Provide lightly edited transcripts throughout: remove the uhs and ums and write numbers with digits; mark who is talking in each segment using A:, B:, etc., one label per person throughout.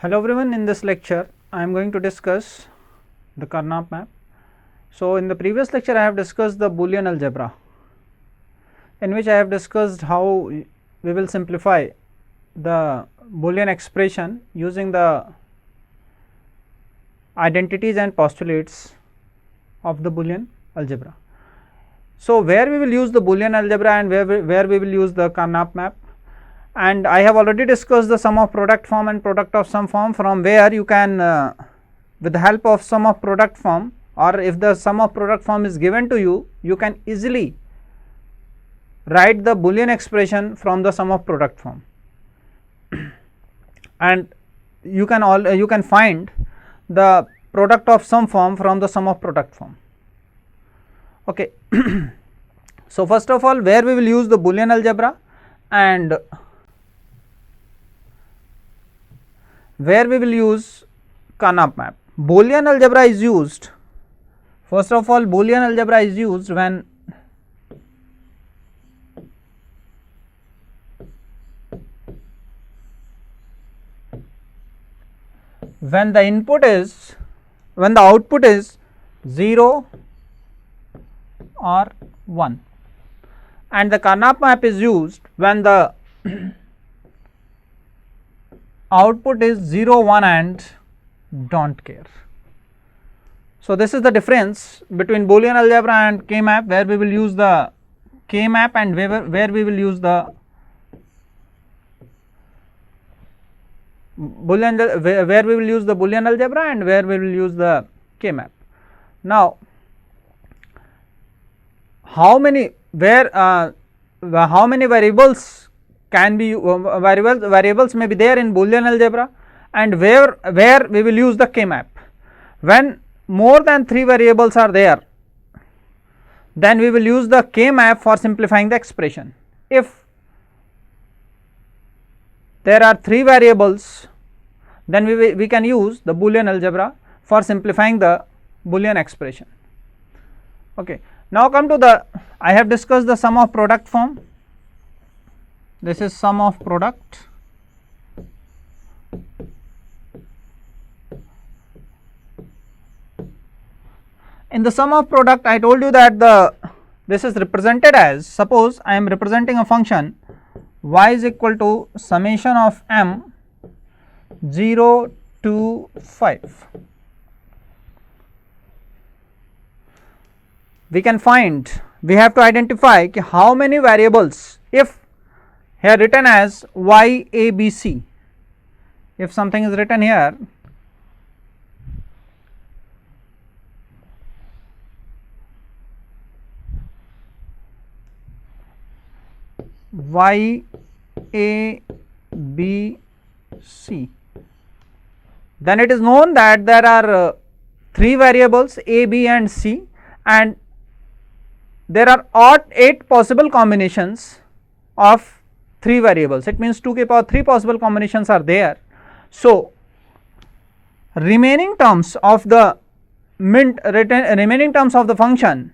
A: Hello everyone, in this lecture I am going to discuss the Carnap map. So, in the previous lecture I have discussed the Boolean algebra, in which I have discussed how we will simplify the Boolean expression using the identities and postulates of the Boolean algebra. So, where we will use the Boolean algebra and where we will use the Carnap map, and I have already discussed the sum of product form and product of sum form, from where you can with the help of sum of product form, or if the sum of product form is given to you, you can easily write the Boolean expression from the sum of product form and you can find the product of sum form from the sum of product form. Okay. So, first of all, where we will use the Boolean algebra and where we will use Carnap map. Boolean algebra is used, first of all, Boolean algebra is used when the output is 0 or 1, and the Carnap map is used when the output is 0, 1 and do not care. So, this is the difference between Boolean algebra and K map, where we will use the K map and where we will use the Boolean, where we will use the Boolean algebra and where we will use the K map. Now, how many variables can be variables may be there in Boolean algebra, and where we will use the K map. When more than 3 variables are there, then we will use the K map for simplifying the expression. If there are 3 variables, then we can use the Boolean algebra for simplifying the Boolean expression. Okay. Now, come to the, I have discussed the sum of product form. This is sum of product. In the sum of product, I told you that this is represented as, suppose I am representing a function y is equal to summation of m 0 to 5. We can find, we have to identify how many variables, if here written as y a b c, if something is written here y a b c, then it is known that there are 3 variables a, b and c, and there are 8 possible combinations of 3 variables. It means 2 to the power 3 possible combinations are there. So, remaining terms of the remaining terms of the function,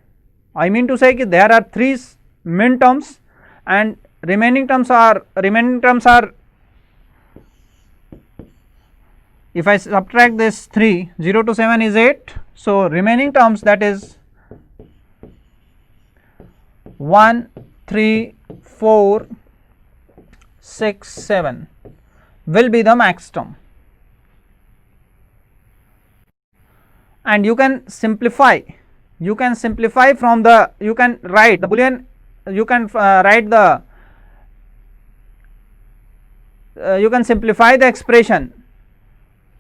A: I mean to say that there are 3 min terms and remaining terms are if I subtract this 3, 0 to 7 is 8. So, remaining terms, that is 1, 3, 4, 6, 7 will be the max term, and you can simplify from the, you can write the Boolean, you can write the you can simplify the expression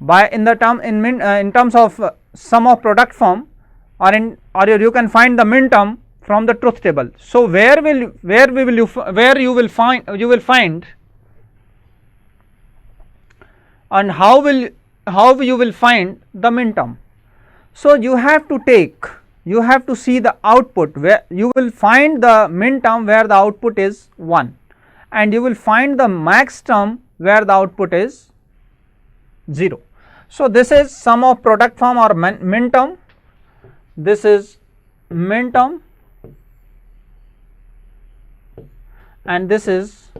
A: by in terms of sum of product form, or you can find the min term from the truth table. So, where you will find and how you will find the min term. So, you have to see the output, where you will find the min term where the output is 1, and you will find the max term where the output is 0. So, this is sum of product form or min term, this is min term, and this is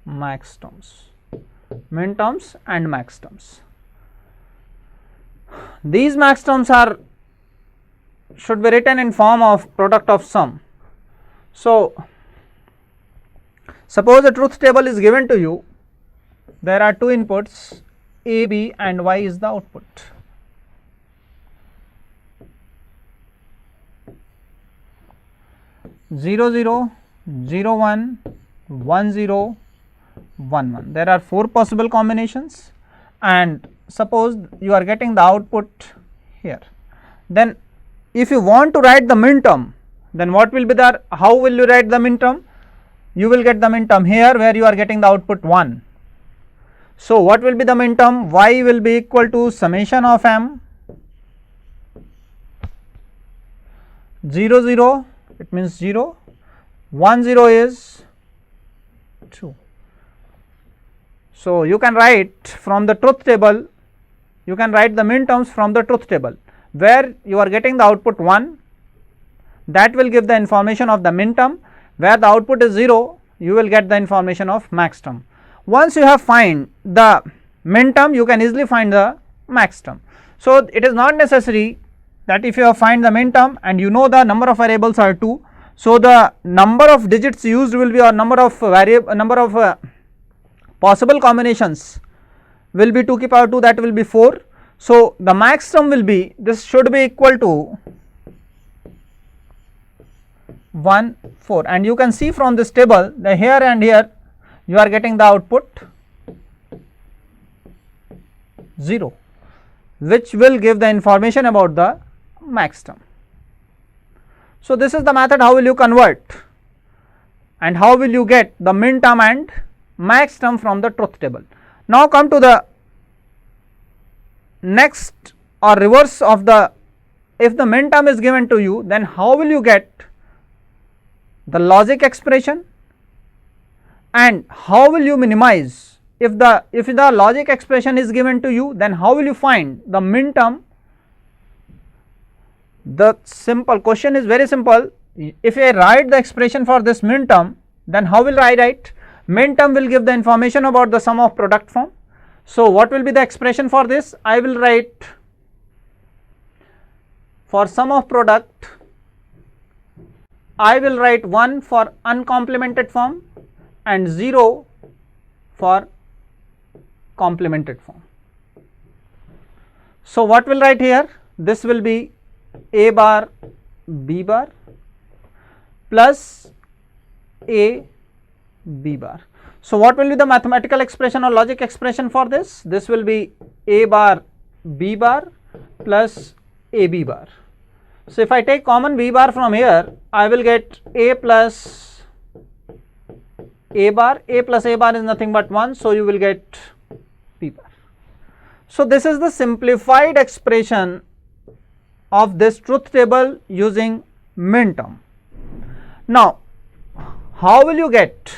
A: max terms. min terms and max terms. These max terms are should be written in form of product of sum. So, suppose a truth table is given to you, there are two inputs A, B and Y is the output. Zero zero, 0 1, 1 0, 1 1. There are 4 possible combinations, and suppose you are getting the output here. Then if you want to write the min term, then what will be the, how will you write the min term? You will get the min term here where you are getting the output 1. So what will be the min term? Y will be equal to summation of m 0 0, it means 0, 1 0 is 2. So you can write from the truth table, you can write the min terms from the truth table where you are getting the output 1, that will give the information of the min term, where the output is 0 you will get the information of max term. Once you have find the min term, you can easily find the max term. So it is not necessary that if you have find the min term and you know the number of variables are 2, so the number of digits used will be, or number of possible combinations will be 2 to the power 2, that will be 4. So the max term will be, this should be equal to 1 4, and you can see from this table that here and here you are getting the output 0, which will give the information about the max term. So this is the method how will you convert and how will you get the min term and max term from the truth table. Now come to the next or reverse of the, if the min term is given to you, then how will you get the logic expression, and how will you minimize, if the logic expression is given to you, then how will you find the min term? The simple question is very simple. If I write the expression for this min term, then how will I write? Min term will give the information about the sum of product form. So what will be the expression for this? I will write for sum of product, I will write 1 for uncomplemented form and 0 for complemented form. So what will write here? This will be A bar B bar plus A B bar. So what will be the mathematical expression or logic expression for this? This will be A bar B bar plus A B bar. So if I take common B bar from here, I will get A plus A bar. A plus A bar is nothing but 1, so you will get B bar. So this is the simplified expression of this truth table using min term. Now how will you get,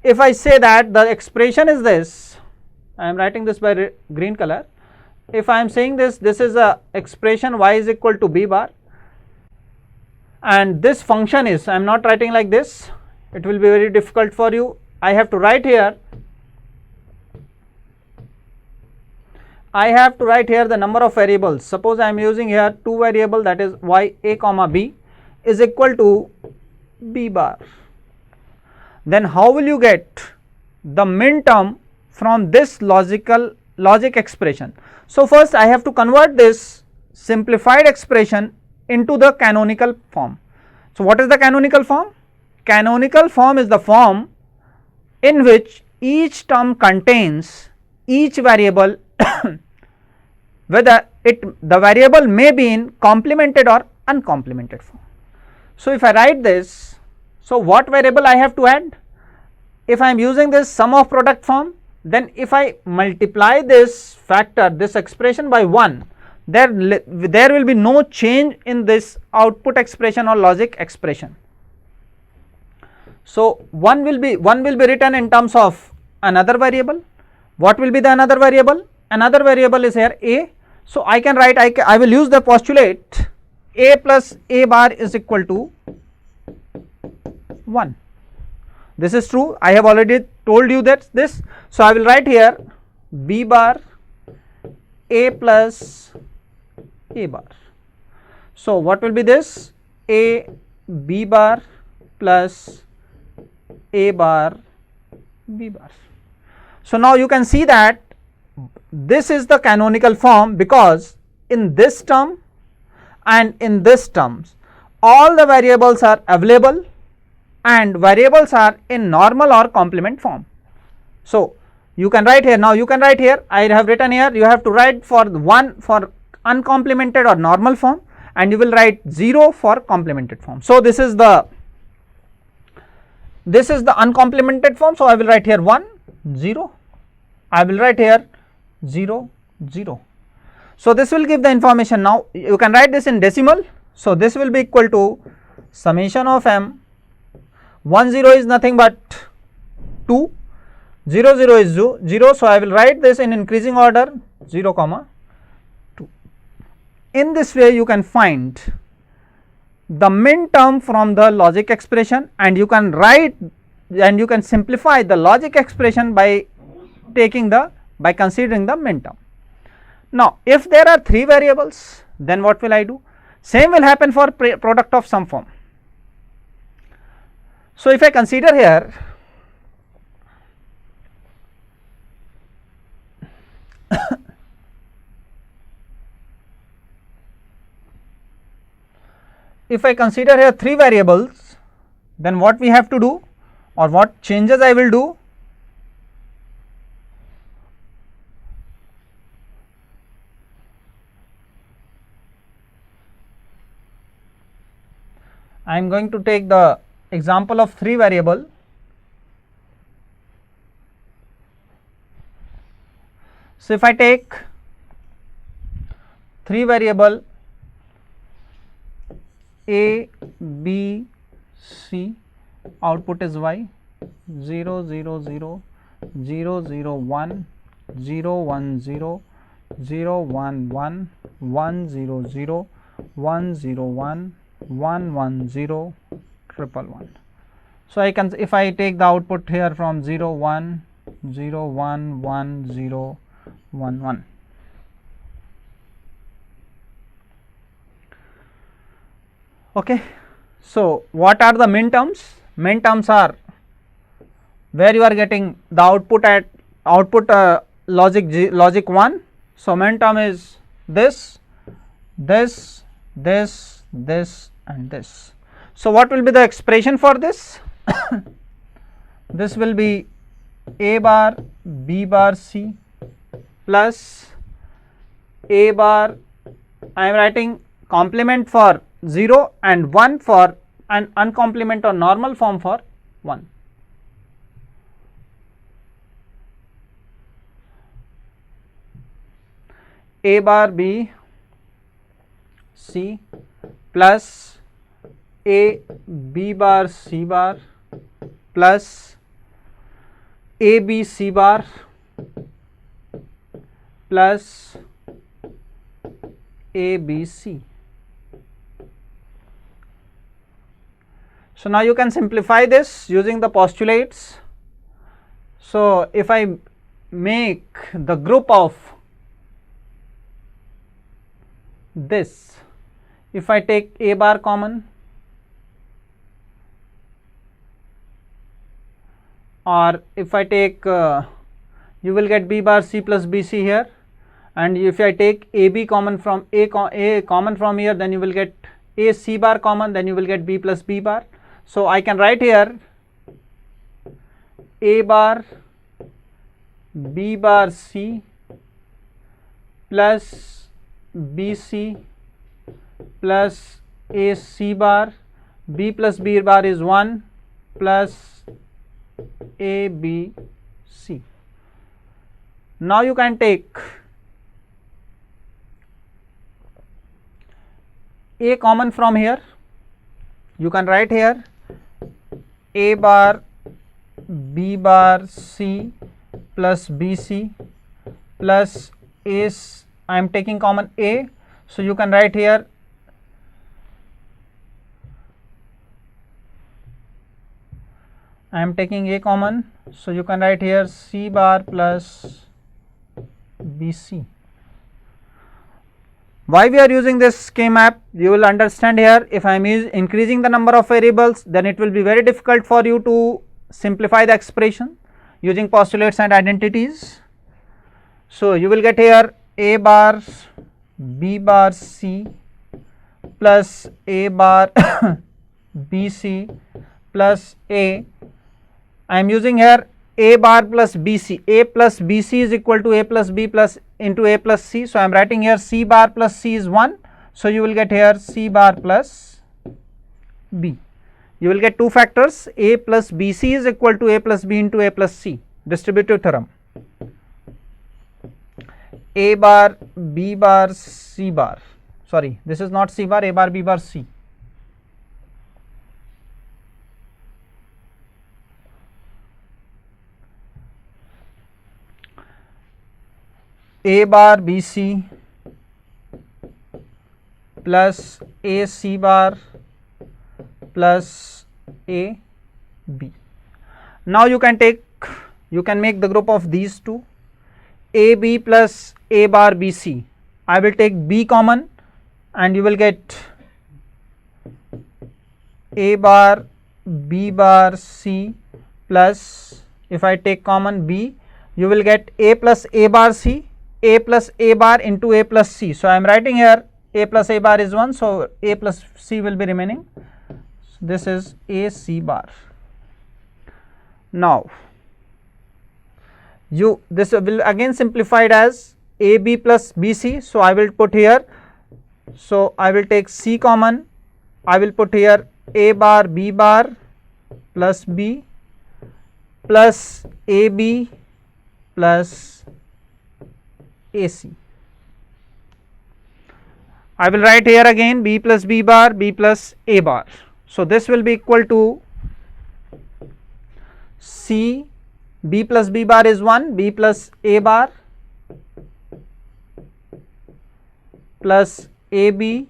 A: if I say that the expression is this, I am writing this by green color, if I am saying this is a expression y is equal to B bar, and this function is, I am not writing like this, it will be very difficult for you. I have to write here, the number of variables. Suppose I am using here 2 variable, that is y a comma b is equal to B bar. Then how will you get the min term from this logic expression? So first I have to convert this simplified expression into the canonical form. So what is the canonical form? Canonical form is the form in which each term contains each variable whether the variable may be in complemented or uncomplemented form. So if I write this, so what variable I have to add? If I am using this sum of product form, then if I multiply this factor, this expression by 1, there will be no change in this output expression or logic expression. So one will be written in terms of another variable. What will be the another variable? Another variable is here a. So I can write, I will use the postulate a plus A bar is equal to 1. This is true, I have already told you that this. So I will write here B bar A plus A bar. So what will be this? A B bar plus A bar B bar. So now you can see that this is the canonical form, because in this term and in this terms all the variables are available and variables are in normal or complement form. So you can write here, now you can write here, I have written here, you have to write for one for uncomplemented or normal form, and you will write 0 for complemented form. So this is the uncomplemented form. So I will write here 1 0, I will write here 0 0. So this will give the information. Now you can write this in decimal. So this will be equal to summation of m, 1 0 is nothing but 2, 0 0 is 0. So I will write this in increasing order 0 comma 2. In this way you can find the min term from the logic expression, and you can write and you can simplify the logic expression by considering the min term. Now if there are 3 variables, then what will I do? Same will happen for product of sum form. So if I consider here if I consider here 3 variables, then what we have to do, or what changes I will do? I am going to take the example of 3 variable. So if I take 3 variable A, B, C, output is y, 0 0 0, 0 0 1, 0 1 0, 0 1 1, 1 0 0, 1 0 1, 1 1 0, 1 1 1. So I can, if I take the output here from 0 1, 0 1 1, 0 1 1. Okay. So what are the min terms? Min terms are where you are getting the output at logic 1. So min term is this and this. So what will be the expression for this? This will be A bar B bar C plus A bar, I am writing complement for 0 and 1 for an uncomplement or normal form for 1. A bar B C plus A B bar C bar plus A B C bar plus A B C. So now you can simplify this using the postulates. So if I make the group of this, if I take A bar common, or if I take you will get B bar C plus B C here, and if I take A B common from A common from here, then you will get A C bar common, then you will get B plus B bar. So I can write here A bar B bar C plus B C plus A C bar, B plus B bar is 1 plus A B C. Now you can take A common from here, you can write here A bar B bar C plus B C plus A, I am taking common A, so you can write here I am taking A common, so you can write here C bar plus BC. Why we are using this K map, you will understand here. If I am increasing the number of variables, then it will be very difficult for you to simplify the expression using postulates and identities. So you will get here A bar B bar C plus A bar BC plus A. I am using here A bar plus BC. A plus BC is equal to A plus B plus into A plus C. So I am writing here C bar plus C is 1. So you will get here C bar plus B. You will get two factors, A plus BC is equal to A plus B into A plus C, distributive theorem. A bar B bar C bar, sorry, this is not C bar, A bar B bar C. A bar BC plus A C bar plus A B. Now you can make the group of these two, A B plus A bar B C. I will take B common and you will get A bar B bar C plus, if I take common B, you will get A plus A bar C, A plus A bar into A plus C. So I am writing here A plus A bar is 1, so A plus C will be remaining. This is A C bar. Now this will again simplified as A B plus B C. So I will put here, so I will take C common, I will put here A bar B bar plus B plus A B plus A C. I will write here again B plus B bar, B plus A bar. So this will be equal to C, B plus B bar is 1, B plus A bar plus AB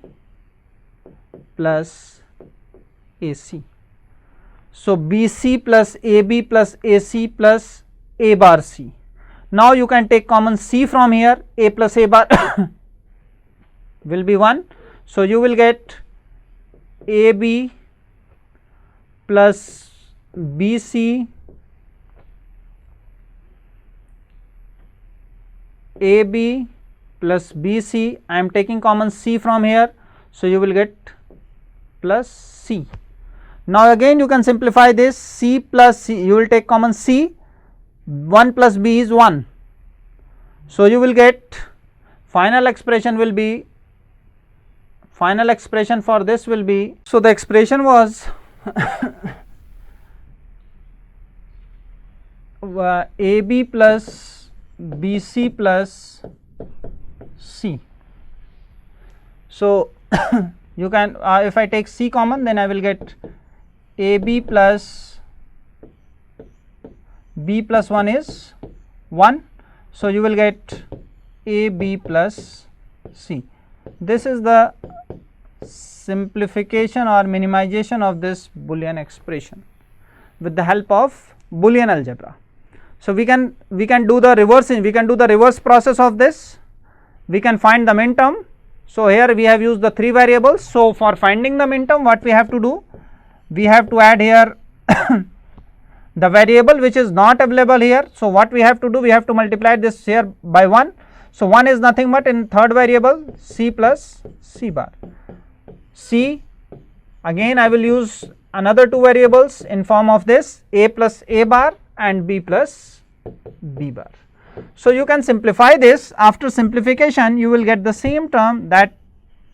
A: plus AC. So BC plus AB plus AC plus A bar C. Now you can take common C from here, A plus A bar will be 1. So you will get AB plus BC AB plus BC. I am taking common C from here, so you will get plus C. Now again you can simplify this, C plus C, you will take common C, 1 plus B is 1. So you will get final expression will be, final expression for this will be, so the expression was AB plus BC plus C. So you can if I take C common, then I will get AB plus B plus 1 is 1. So you will get AB plus C. This is the simplification or minimization of this Boolean expression with the help of Boolean algebra. So we can do the reverse process of this. We can find the min term. So here we have used the 3 variables. So for finding the min term, what we have to do, we have to add here the variable which is not available here. So what we have to do, we have to multiply this here by 1. So 1 is nothing but in third variable C plus C bar. C, again I will use another 2 variables in form of this A plus A bar and B plus B bar. So you can simplify this. After simplification you will get the same term that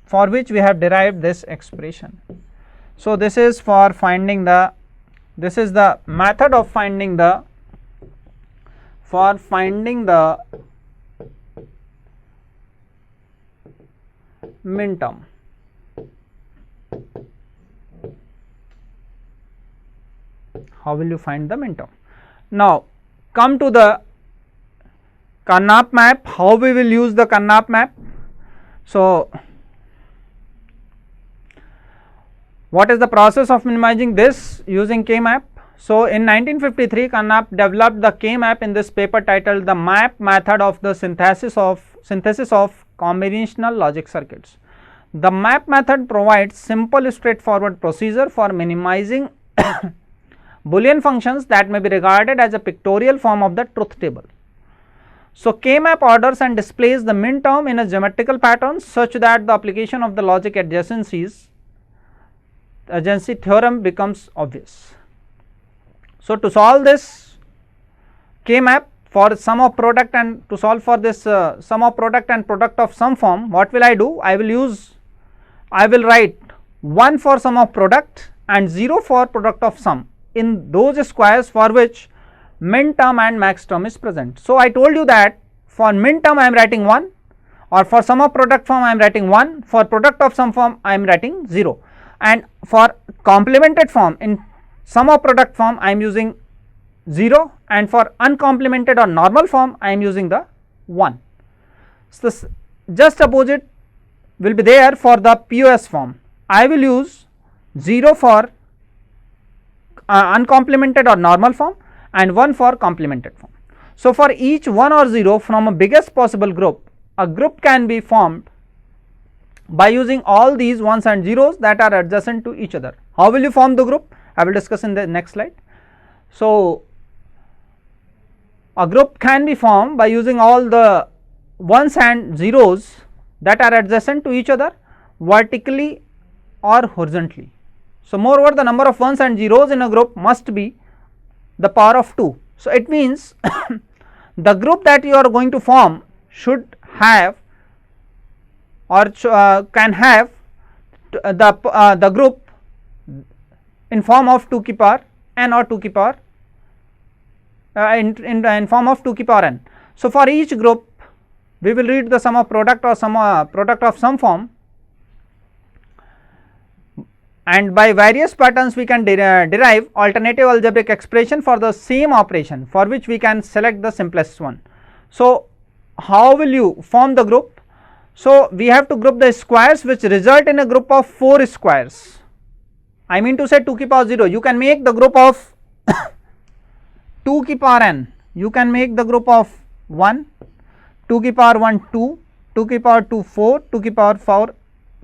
A: for which we have derived this expression. So this is for finding the, this is the method of finding the, for finding the min term. How will you find the min term? Now come to the Carnap map. How we will use the Carnap map? So what is the process of minimizing this using K map? So, in 1953 Carnap developed the K-map in this paper titled the map method of the synthesis of combinational logic circuits. The map method provides simple straightforward procedure for minimizing Boolean functions that may be regarded as a pictorial form of the truth table. So, K-map orders and displays the min term in a geometrical pattern such that the application of the logic adjacency theorem becomes obvious. So, to solve this K-map for sum of product and to solve for this sum of product and product of sum form, what will I do? I will write 1 for sum of product and 0 for product of sum in those squares for which min term and max term is present. So, I told you that for min term I am writing 1, or for sum of product form I am writing 1, for product of sum form I am writing 0, and for complemented form in sum of product form I am using 0, and for uncomplemented or normal form I am using the 1. So, just opposite will be there for the POS form. I will use 0 for uncomplemented or normal form and 1 for complemented form. So, for each 1 or 0 from a biggest possible group, a group can be formed by using all these 1s and 0s that are adjacent to each other. How will you form the group? I will discuss in the next slide. So, a group can be formed by using all the 1s and 0s that are adjacent to each other vertically or horizontally. So, moreover the number of 1s and 0s in a group must be the power of 2. So, it means the group that you are going to form should have or can have the group in form of 2 ki power n or 2 ki power in form of 2 ki power n. So, for each group we will read the sum of product or product of sum form, and by various patterns we can derive alternative algebraic expression for the same operation, for which we can select the simplest one. So, how will you form the group? So, we have to group the squares which result in a group of 4 squares. I mean to say 2 ki power 0, you can make the group of 2 ki power n, you can make the group of 1, 2 ki power 1 2, 2 ki power 2 4, 2 ki power 4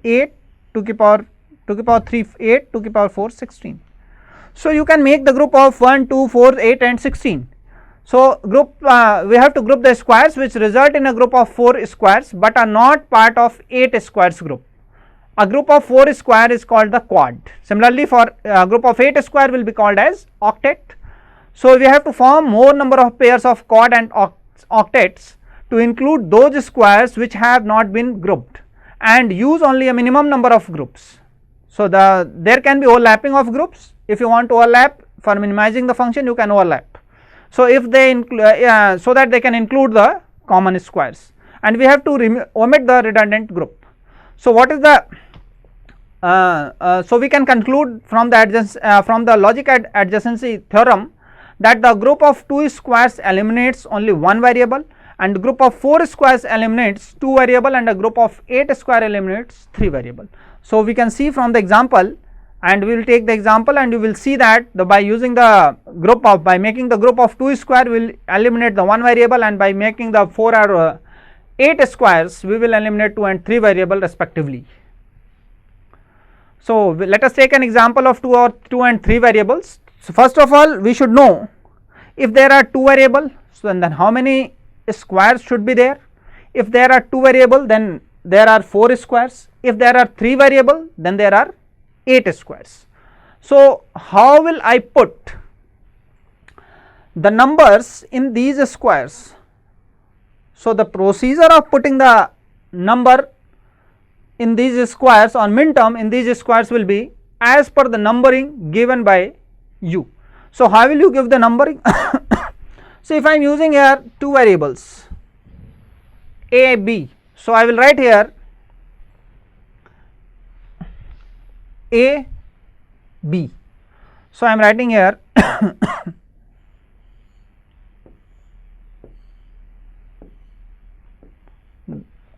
A: 8, 2 ki power 3 8, 2 ki power 4 16. So, you can make the group of 1 2 4 8 and 16. So, group we have to group the squares which result in a group of 4 squares, but are not part of 8 squares group. A group of 4 square is called the quad. Similarly, for a group of 8 square will be called as octet. So, we have to form more number of pairs of quad and octets to include those squares which have not been grouped, and use only a minimum number of groups. So, there can be overlapping of groups. If you want to overlap for minimizing the function, you can overlap. So, if they so that they can include the common squares, and we have to omit the redundant group. So, what is the so we can conclude from the logic adjacency theorem that the group of 2 squares eliminates only one variable, and group of 4 squares eliminates 2 variable, and a group of 8 square eliminates 3 variable. So, we can see from the example, and we will take the example, and you will see that by using the group of by making the group of 2 square we will eliminate the 1 variable, and by making the 4 or 8 squares we will eliminate 2 and 3 variable respectively. So, let us take an example of 2 and 3 variables. So, first of all we should know if there are 2 variable, so then how many squares should be there. If there are 2 variable, then there are 4 squares. If there are 3 variable, then there are 8 squares. So, how will I put the numbers in these squares? So, the procedure of putting the number in these squares or min term in these squares will be as per the numbering given by you. So, how will you give the numbering? So, if I am using here 2 variables a, b, so I will write here a, b. So, I am writing here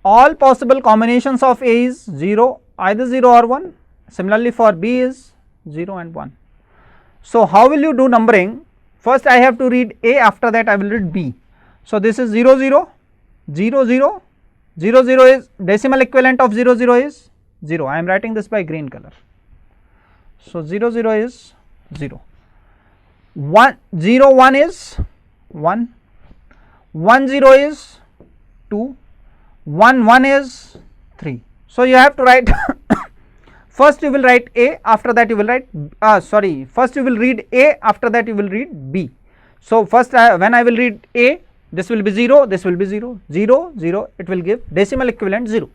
A: all possible combinations of a is 0, either 0 or 1. Similarly, for b is 0 and 1. So how will you do numbering? First I have to read A, after that I will read B. So this is 0 0 0 0 0 0 is decimal equivalent of 0 0 is 0. I am writing this by green color. So 0 0 is 0. 1 0 1 is 1, 1 0 is 2, 1 1 is 3. So you have to write first you will write A, after that you will write first you will read A, after that you will read B. So first when I will read A, this will be 0, this will be 0, 0 0, it will give decimal equivalent 0.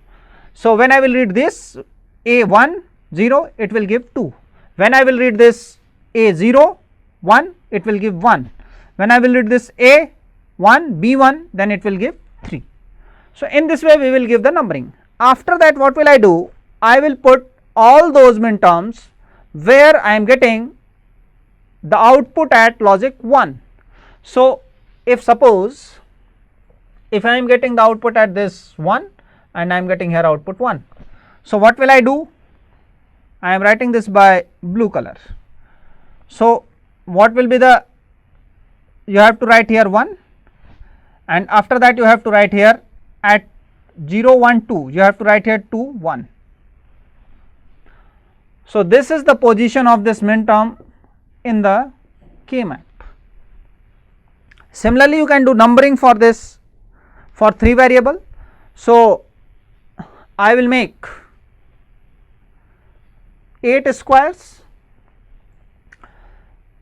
A: So when I will read this A 1 0, it will give 2. When I will read this A 0 1, it will give 1. When I will read this A 1 B 1, then it will give 3. So in this way we will give the numbering. After that what will I do? I will put all those min terms where I am getting the output at logic 1. So if suppose if I am getting the output at this 1 and I am getting here output 1, so what will I do? I am writing this by blue color. So what will be the, you have to write here 1, and after that you have to write here at 0 1 2, you have to write here 2 1. So this is the position of this min term in the K map. Similarly you can do numbering for this for 3 variable. So I will make 8 squares,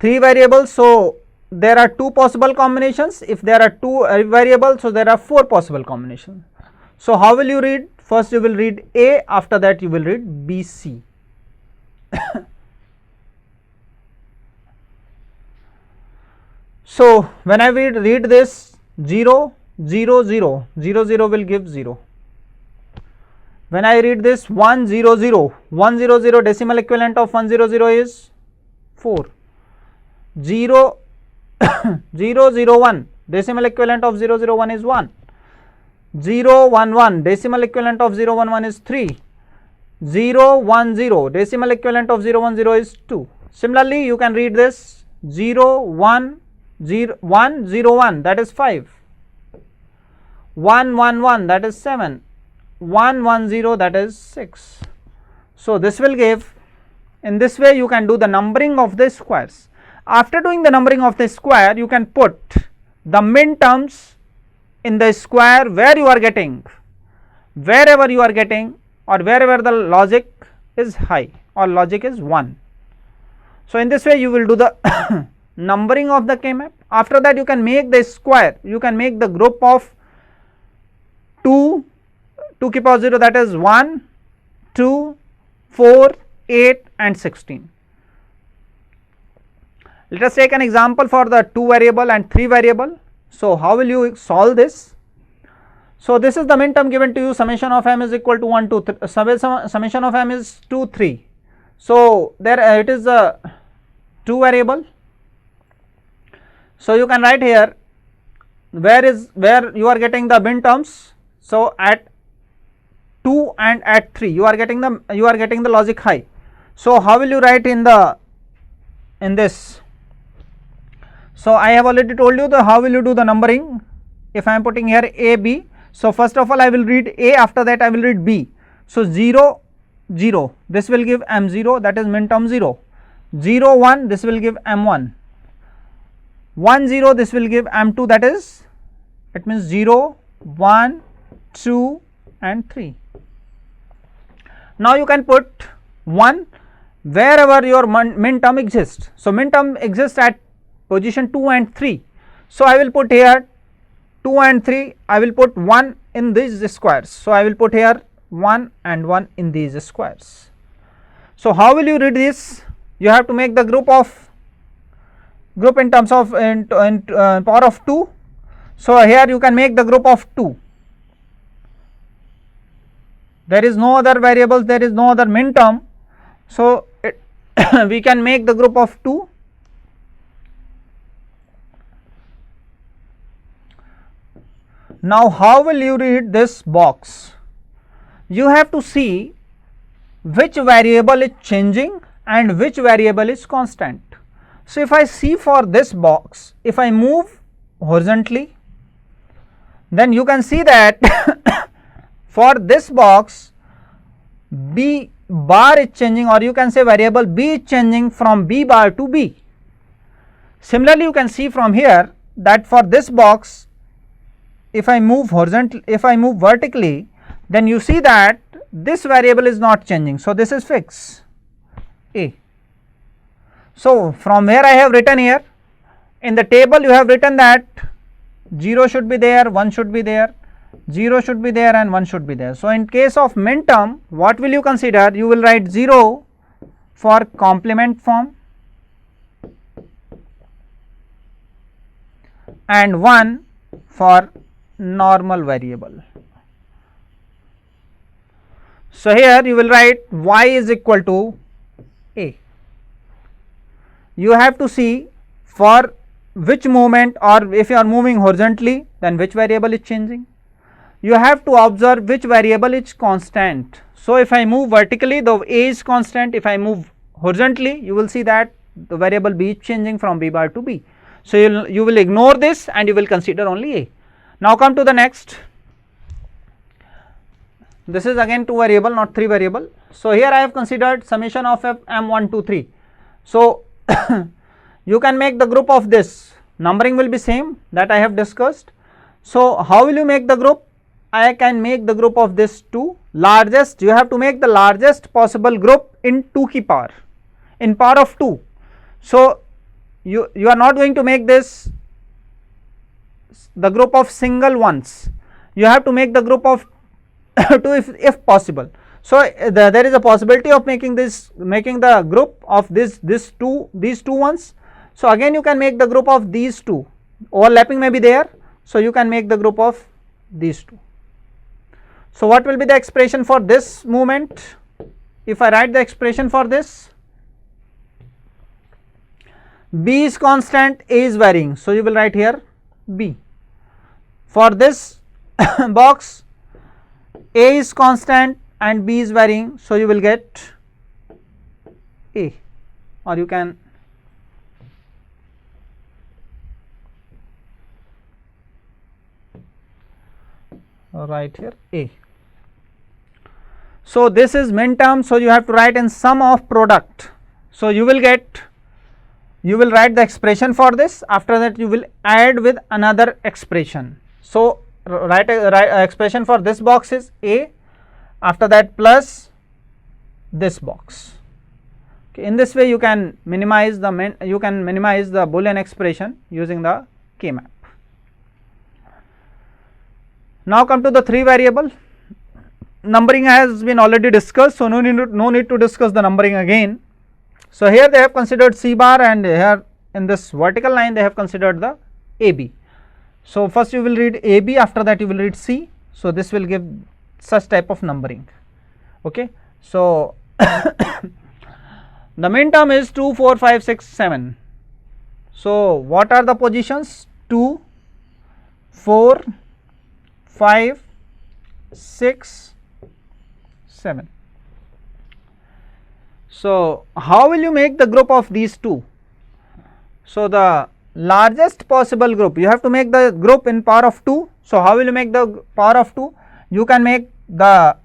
A: 3 variables. So there are 2 possible combinations. If there are 2 variables, so there are 4 possible combinations. So how will you read? First you will read A, after that you will read B C. So when I will read this 0 0 0 0 0 will give 0. When I read this 1 0 0 1 0 0, decimal equivalent of 1 0 0 is 4. 0 0 0 1, decimal equivalent of 0 0 1 is 1. 0 1 1, decimal equivalent of 0 1 1 is 3. 0 1 0, decimal equivalent of 0 1 0 is 2. Similarly you can read this 0 1 0 1 0 1, that is 5. 1 1 1, that is 7. 1 1 0, that is 6. So this will give, in this way you can do the numbering of the squares. After doing the numbering of the square, you can put the min terms in the square where you are getting, wherever you are getting, or wherever the logic is high or logic is 1. So in this way you will do the numbering of the K map. After that you can make the square, you can make the group of 2 to the power 0, that is 1, 2, 4, 8 and 16. Let us take an example for the 2 variable and 3 variable. So how will you solve this? So this is the min term given to you, summation of m is equal to 1 to summation of m is 2 3. So there it is a 2 variable. So you can write here where you are getting the min terms. So at 2 and at 3 you are getting the logic high. So how will you write in this? So I have already told you how will you do the numbering. If I am putting here A B, so first of all I will read A, after that I will read B. So 0 0, this will give M0, that is min term 0. 0 1, this will give M1. 1 0, this will give M2, that is, it means 0 1 2 and 3. Now you can put 1 wherever your min term exists. So min term exists at position 2 and 3. So I will put here 2 and 3, I will put 1 in these squares. So I will put here 1 and 1 in these squares. So how will you read this? You have to make the group in terms of power of 2. So here you can make the group of 2. There is no other variables, there is no other min term. So we can make the group of 2. Now how will you read this box? You have to see which variable is changing and which variable is constant. So, if I see for this box, if I move horizontally, then you can see that for this box B bar is changing, or you can say variable B is changing from B bar to B. Similarly, you can see from here that for this box, if I move horizontally, if I move vertically, then you see that this variable is not changing. So, this is fixed A. So, from where I have written here, in the table you have written that 0 should be there, 1 should be there, 0 should be there and 1 should be there. So, in case of min term, what will you consider? You will write 0 for complement form and 1 for normal variable. So, here you will write y is equal to A. You have to see for which movement, or if you are moving horizontally, then which variable is changing. You have to observe which variable is constant. So, if I move vertically, the A is constant. If I move horizontally, you will see that the variable B is changing from B bar to B. So, you will ignore this and you will consider only A. Now, come to the next. This is again 2 variable, not 3 variable. So, here I have considered summation of f m1 to 3. So, you can make the group of this, numbering will be same that I have discussed. So, how will you make the group? I can make the group of this to largest, you have to make the largest possible group in 2 की power, in power of 2. So, you are not going to make this the group of single ones, you have to make the group of 2 if possible. So, there is a possibility of making the group of these two ones. So, again you can make the group of these two, overlapping may be there. So, you can make the group of these two. So, what will be the expression for this movement? If I write the expression for this, B is constant, A is varying. So, you will write here B. For this box, A is constant and B is varying. So, you will get A, or you can write here A. So, this is min term. So, you have to write in sum of product. So, you will write the expression for this, after that you will add with another expression. So, write a expression for this box is A, after that plus this box. Okay. In this way you can minimize the Boolean expression using the K map. Now, come to the 3 variable. Numbering has been already discussed, so no need to discuss the numbering again. So, here they have considered C bar, and here in this vertical line they have considered the AB. So, first you will read AB, after that you will read C. So, this will give such type of numbering. Okay. So, the min term is 2, 4, 5, 6, 7. So, what are the positions? 2, 4, 5, 6, 7. So, how will you make the group of these two? So, the largest possible group, you have to make the group in power of 2. So, how will you make the power of 2? You can make the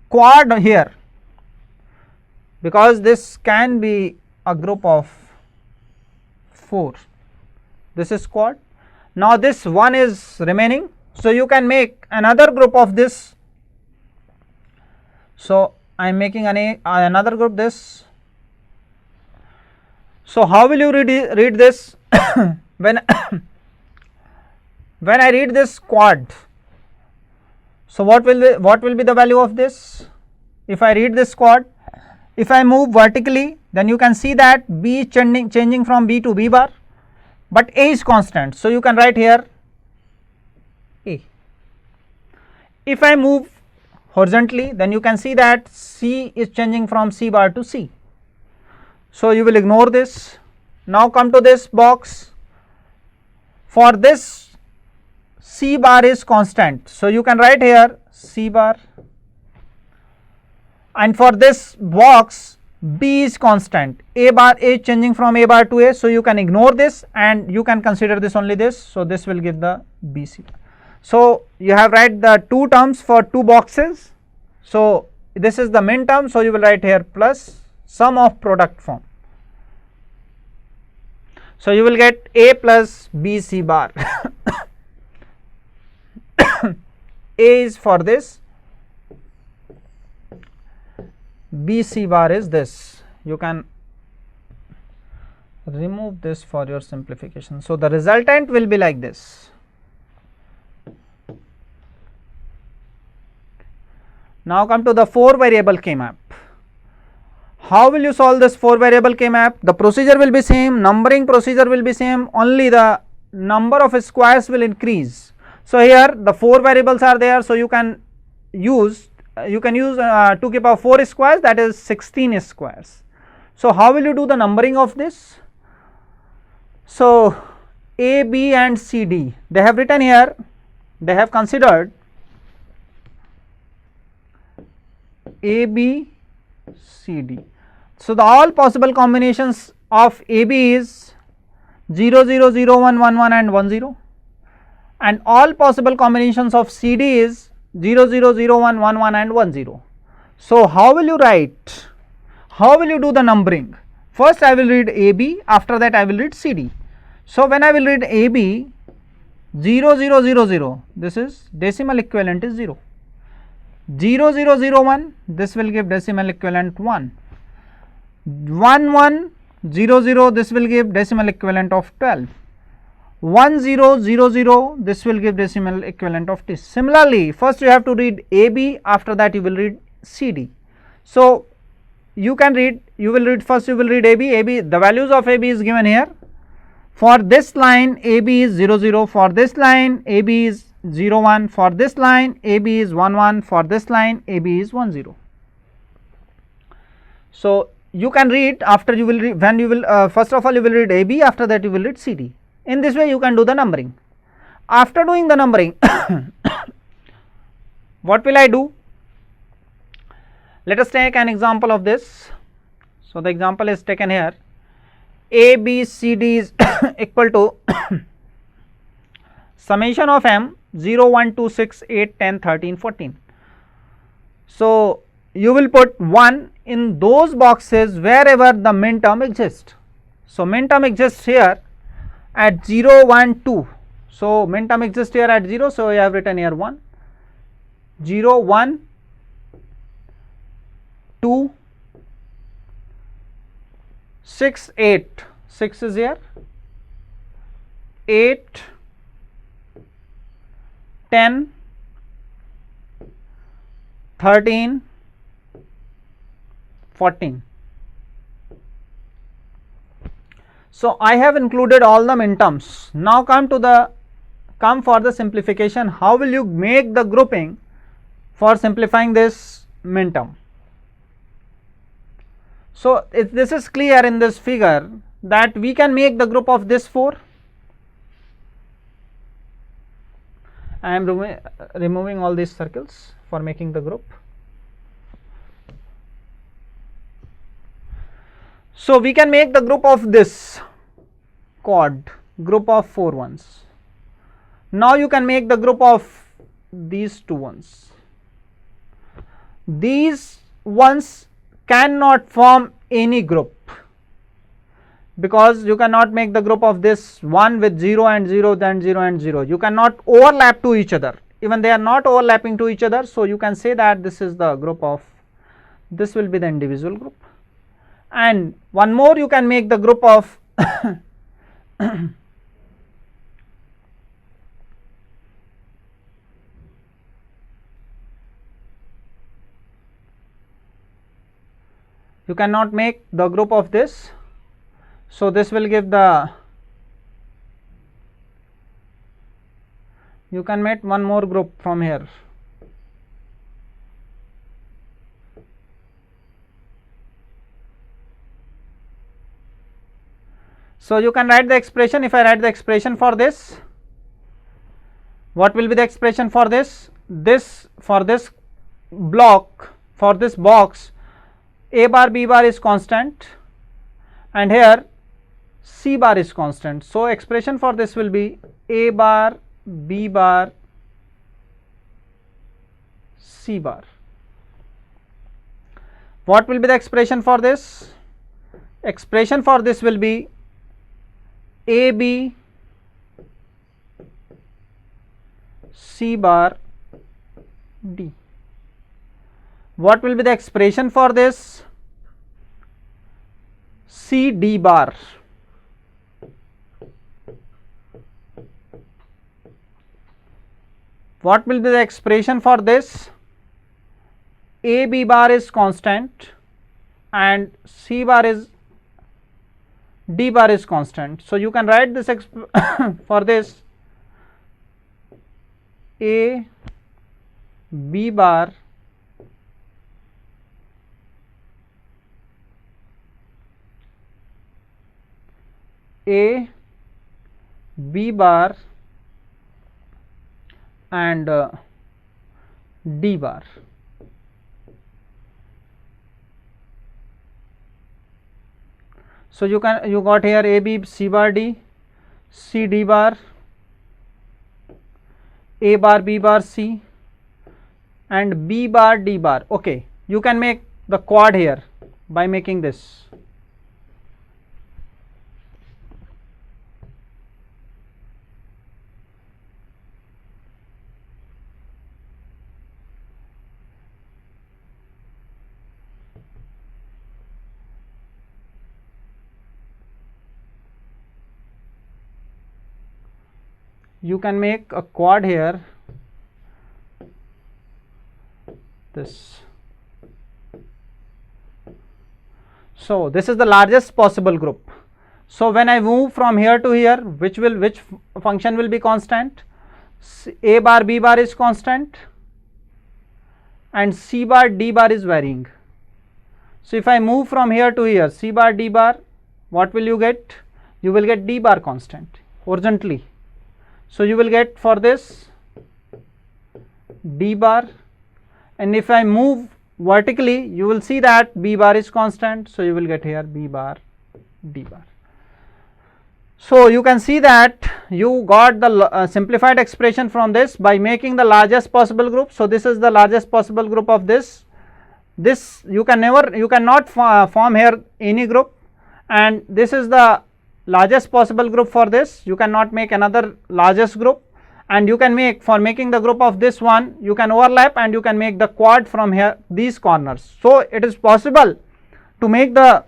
A: quad here, because this can be a group of 4. This is quad. Now, this 1 is remaining. So, you can make another group of this. So, I am making another group this. So, how will you read this? when I read this quad, so what will be the value of this? If I read this quad, if I move vertically, then you can see that B is changing from B to B bar, but A is constant. So, you can write here A. If I move horizontally, then you can see that C is changing from C bar to C. So, you will ignore this. Now, come to this box. For this, C bar is constant. So, you can write here C bar, and for this box B is constant, A bar is changing from A bar to A, so you can ignore this and you can consider this only this, so this will give the BC. So you have write the two terms for two boxes, so this is the min term, so you will write here plus sum of product form. So you will get A plus BC bar. A is for this, BC bar is this. You can remove this for your simplification. So the resultant will be like this. Now come to the 4 variable K-map. How will you solve this 4 variable K-map? The procedure will be same, numbering procedure will be same, only the number of squares will increase. So here the 4 variables are there, so you can use 2 to the power 4 squares, that is 16 squares. So how will you do the numbering of this? So A, B and C, D, they have written here, they have considered A, B, C, D. So the all possible combinations of A, B is 0, 0, 0, 1, 1, 1 and 1, 0, and all possible combinations of C, D is 0, 0, 0, 1, 1, 1 and 1, 0. So how will you write? How will you do the numbering? First I will read AB, after that I will read CD. So when I will read AB, 0, 0, 0, 0, this is decimal equivalent is 0. 0, 0, 0, 1, this will give decimal equivalent 1. 1, 1, 0, 0, this will give decimal equivalent of 12. 1, 0, 0, 0, this will give decimal equivalent of this. Similarly, first you have to read AB, after that you will read CD. So you can read, you will read first, you will read AB, the values of AB is given here. For this line AB is 0, 0, for this line AB is 0, 1, for this line AB is 1, 1, for this line AB is 1, 0. So you can read, after you will read, when you will first of all you will read AB, after that you will read CD. In this way you can do the numbering. After doing the numbering, what will I do? Let us take an example of this. So the example is taken here. A, B, C, D is equal to summation of M 0, 1, 2, 6, 8, 10, 13, 14. So you will put 1 in those boxes wherever the min term exists. So min term exists here at 0, 1, 2. So min term exists here at 0, so I have written here 1, 0, 1, 2, 6, 8, 6 is here, 8, 10, 13, 14. So I have included all the min terms. Now come for the simplification. How will you make the grouping for simplifying this min term? So this is clear in this figure that we can make the group of this 4. I am removing all these circles for making the group. So we can make the group of this quad, group of 4 ones. Now you can make the group of these 2 ones. These ones cannot form any group, because you cannot make the group of this 1 with 0 and 0, then 0 and 0. You cannot overlap to each other, even they are not overlapping to each other. So you can say that this is the group of, this will be the individual group. And one more, you can make the group of you cannot make the group of this, so this will give the, you can make one more group from here. So you can write the expression. If I write the expression for this, what will be the expression for this? This, for this block, for this box, A bar B bar is constant and here C bar is constant. So, expression for this will be A bar B bar C bar. What will be the expression for this? Expression for this will be AB C bar D. What will be the expression for this? C D bar. What will be the expression for this? A B bar is constant and C bar is D bar is constant. So, you can write this for this A B bar A B bar and D bar. So, you got here A B C bar D, C D bar, A bar B bar C and B bar D bar. Okay, you can make the quad here by making this. You can make a quad here, this. So, this is the largest possible group. So, when I move from here to here, which function will be constant? A bar B bar is constant and C bar D bar is varying. So, if I move from here to here, C bar D bar, what will you get? You will get D bar constant horizontally. So, you will get for this D bar, and if I move vertically you will see that B bar is constant. So, you will get here B bar D bar. So, you can see that you got the simplified expression from this by making the largest possible group. So, this is the largest possible group of this. This you cannot form here any group, and this is the largest possible group for this. You cannot make another largest group, and you can make, for making the group of this one, you can overlap and you can make the quad from here, these corners. So, it is possible to make the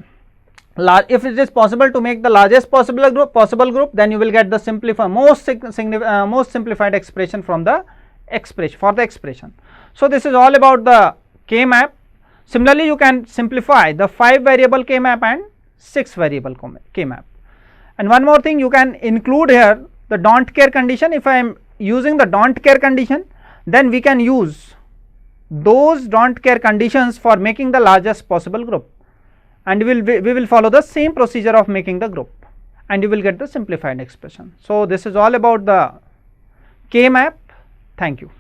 A: if it is possible to make the largest possible group, then you will get the most simplified expression from the expression. So, this is all about the K map. Similarly, you can simplify the 5 variable K map and 6 variable K map. And one more thing, you can include here the don't care condition. If I am using the don't care condition, then we can use those don't care conditions for making the largest possible group, and we will follow the same procedure of making the group, and you will get the simplified expression. So, this is all about the K map. Thank you.